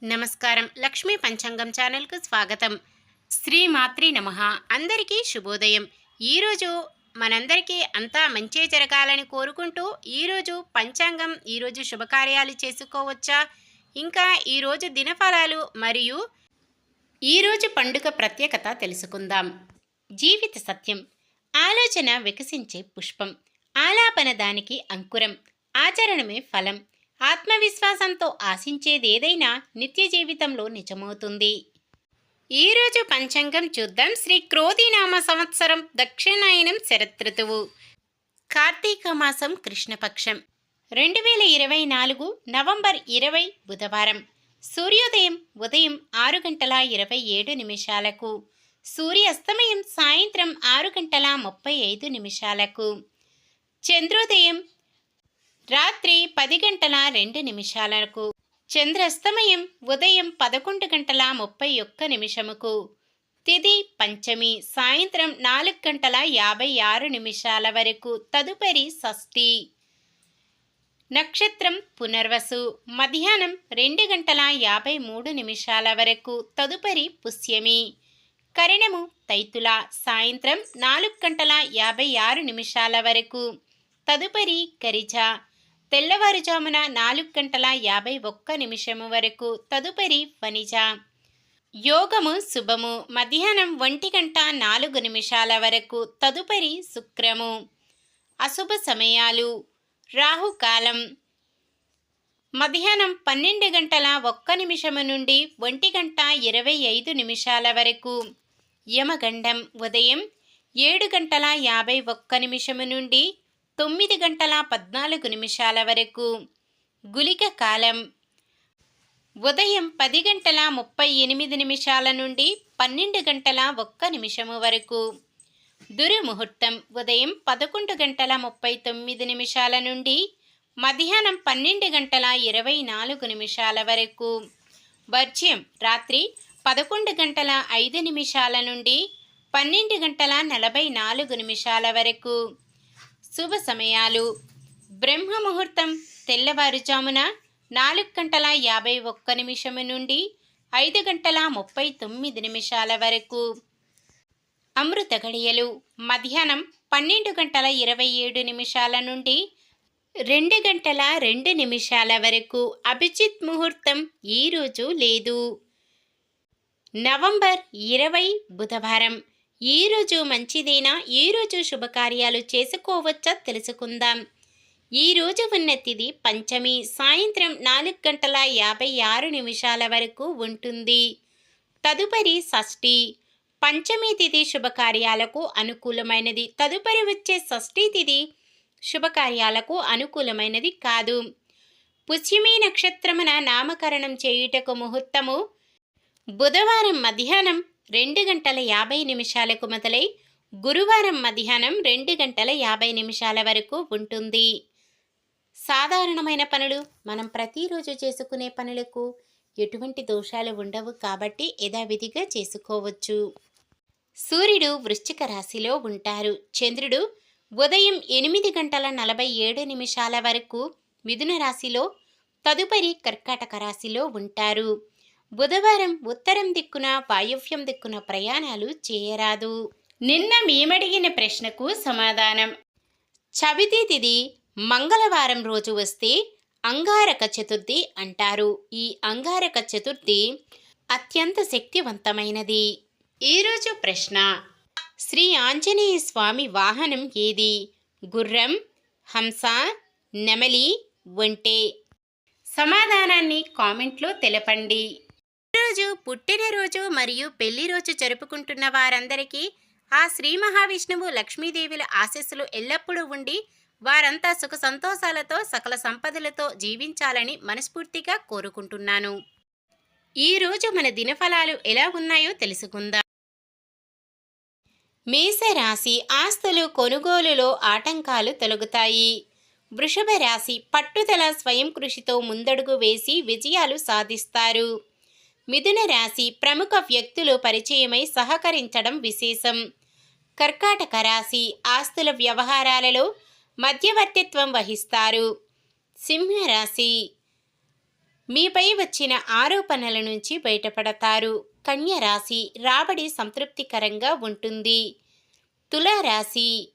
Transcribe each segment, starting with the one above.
నమస్కారం. లక్ష్మీ పంచాంగం ఛానల్‌కు స్వాగతం. శ్రీమాత్రే నమః. అందరికీ శుభోదయం. ఈరోజు మనందరికీ అంతా మంచే జరగాలని కోరుకుంటూ ఈరోజు పంచాంగం, ఈరోజు శుభకార్యాలు చేసుకోవచ్చా, ఇంకా ఈరోజు దినఫలాలు మరియు ఈరోజు పండుగ ప్రత్యేకత తెలుసుకుందాం. జీవిత సత్యం. ఆలోచన వికసించే పుష్పం, ఆలాపన దానికి అంకురం, ఆచరణమే ఫలం. ఆత్మవిశ్వాసంతో ఆశించేదేదైనా నిత్య జీవితంలో నిజమవుతుంది. ఈరోజు పంచాంగం చూద్దాం. శ్రీ క్రోధినామ సంవత్సరం, దక్షిణాయనం, శరదృతువు, కార్తీక మాసం, కృష్ణపక్షం, 2024 నవంబర్ 20 బుధవారం. సూర్యోదయం ఉదయం 6:27, సూర్యాస్తమయం సాయంత్రం 6:35. చంద్రోదయం రాత్రి 10:02, చంద్రాస్తమయం ఉదయం 11:31. తిథి పంచమి సాయంత్రం 4:56 వరకు, తదుపరి షష్ఠి. నక్షత్రం పునర్వసు మధ్యాహ్నం 2:53 వరకు, తదుపరి పుష్యమి. కరణము తైతుల సాయంత్రం 4:56 వరకు, తదుపరి కరిజ. తెల్లవారుజామున 4:51 వరకు, తదుపరి వనిజ. యోగము శుభము మధ్యాహ్నం 1:04 వరకు, తదుపరి శుక్రము. అశుభ సమయాలు. రాహుకాలం మధ్యాహ్నం 12:01 నుండి 1:25 వరకు. యమగండం ఉదయం 7:51 నుండి 9:14 వరకు. గుళిక కాలం ఉదయం 10:38 నుండి 12:01 వరకు. దుర్ముహూర్తం ఉదయం 11:39 నుండి మధ్యాహ్నం 12:24 వరకు. వర్జ్యం రాత్రి 11:05 నుండి 12:44 వరకు. శుభ సమయాలు. బ్రహ్మ ముహూర్తం తెల్లవారుజామున 4:51 నుండి 5:39 వరకు. అమృత గడియలు మధ్యాహ్నం 12:27 నుండి 2:02 వరకు. అభిజిత్ ముహూర్తం ఈరోజు లేదు. నవంబర్ 20 బుధవారం. ఈరోజు మంచిదేనా? ఈరోజు శుభకార్యాలు చేసుకోవచ్చా తెలుసుకుందాం. ఈరోజు ఉన్న తిథి పంచమి సాయంత్రం 4:56 వరకు ఉంటుంది, తదుపరి షష్ఠి. పంచమి తిథి శుభకార్యాలకు అనుకూలమైనది, తదుపరి వచ్చే షష్ఠి తిథి శుభకార్యాలకు అనుకూలమైనది కాదు. పుష్యమి నక్షత్రమున నామకరణం చేయుటకు ముహూర్తము బుధవారం మధ్యాహ్నం 2:50 మొదలై గురువారం మధ్యాహ్నం 2:50 వరకు ఉంటుంది. సాధారణమైన పనులు. మనం ప్రతిరోజు చేసుకునే పనులకు ఎటువంటి దోషాలు ఉండవు కాబట్టి యథావిధిగా చేసుకోవచ్చు. సూర్యుడు వృశ్చిక రాశిలో ఉంటారు. చంద్రుడు ఉదయం 8:47 వరకు మిథున రాశిలో, తదుపరి కర్కాటక రాశిలో ఉంటారు. బుధవారం ఉత్తరం దిక్కున, వాయువ్యం దిక్కున ప్రయాణాలు చేయరాదు. నిన్న మేమడిగిన ప్రశ్నకు సమాధానం. చవితి తిథి మంగళవారం రోజు వస్తే అంగారక చతుర్థి అంటారు. ఈ అంగారక చతుర్థి అత్యంత శక్తివంతమైనది. ఈరోజు ప్రశ్న: శ్రీ ఆంజనేయ స్వామి వాహనం ఏది? గుర్రం, హంస, నెమలి, ఒంటె? సమాధానాన్ని కామెంట్లో తెలపండి. ఈరోజు పుట్టినరోజు మరియు పెళ్లి రోజు జరుపుకుంటున్న వారందరికీ ఆ శ్రీ మహావిష్ణువు, లక్ష్మీదేవుల ఆశీస్సులు ఎల్లప్పుడూ ఉండి వారంతా సుఖ సంతోషాలతో సకల సంపదలతో జీవించాలని మనస్ఫూర్తిగా కోరుకుంటున్నాను. ఈరోజు మన దినఫలాలు ఎలా ఉన్నాయో తెలుసుకుందాం. మేషరాశి ఆస్తులు కొనుగోలులో ఆటంకాలు తొలగుతాయి. వృషభ రాశి పట్టుదల, స్వయం కృషితో ముందడుగు వేసి విజయాలు సాధిస్తారు. మిథున రాశి ప్రముఖ వ్యక్తులు పరిచయమై సహకరించడం విశేషం. కర్కాటక రాశి ఆస్తుల వ్యవహారాలలో మధ్యవర్తిత్వం వహిస్తారు. సింహరాశి మీపై వచ్చిన ఆరోపణల నుంచి బయటపడతారు. కన్య రాశి రాబడి సంతృప్తికరంగా ఉంటుంది. తులారాశి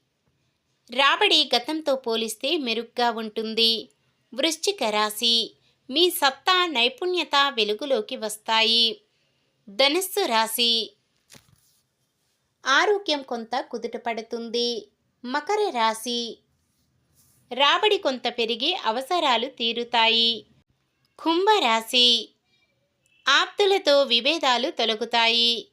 రాబడి గతంతో పోలిస్తే మెరుగ్గా ఉంటుంది. వృశ్చిక రాశి మీ సత్తా నైపుణ్యత వెలుగులోకి వస్తాయి. ధనుస్సు రాశి ఆరోగ్యం కొంత కుదుటపడుతుంది. మకర రాశి రాబడి కొంత పెరిగి అవసరాలు తీరుతాయి. కుంభరాశి ఆప్తులతో విభేదాలు తొలగుతాయి.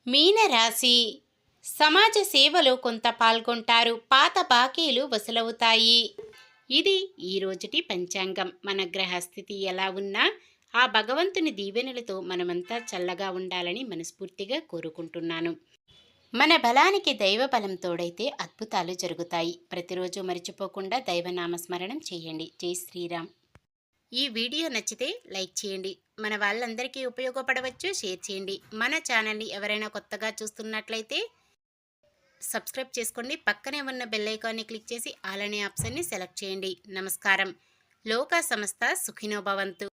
మీనరాశి సమాజ సేవలో కొంత పాల్గొంటారు. పాత బాకీలు వసూలవుతాయి. ఇది ఈరోజుటి పంచాంగం. మన గ్రహస్థితి ఎలా ఉన్నా ఆ భగవంతుని దీవెనలతో మనమంతా చల్లగా ఉండాలని మనస్ఫూర్తిగా కోరుకుంటున్నాను. మన బలానికి దైవ బలం తోడైతే అద్భుతాలు జరుగుతాయి. ప్రతిరోజు మర్చిపోకుండా దైవనామస్మరణం చేయండి. జై శ్రీరామ్. ఈ వీడియో నచ్చితే లైక్ చేయండి. మన వాళ్ళందరికీ ఉపయోగపడవచ్చు. షేర్ చేయండి. మన ఛానల్ని ఎవరైనా కొత్తగా చూస్తున్నట్లయితే సబ్స్క్రైబ్ చేసుకోండి. పక్కనే ఉన్న బెల్ ఐకాన్ని క్లిక్ చేసి ఆల్ అనే ఆప్షన్ని సెలెక్ట్ చేయండి. నమస్కారం. లోకా సమస్త సుఖినో భవంతు.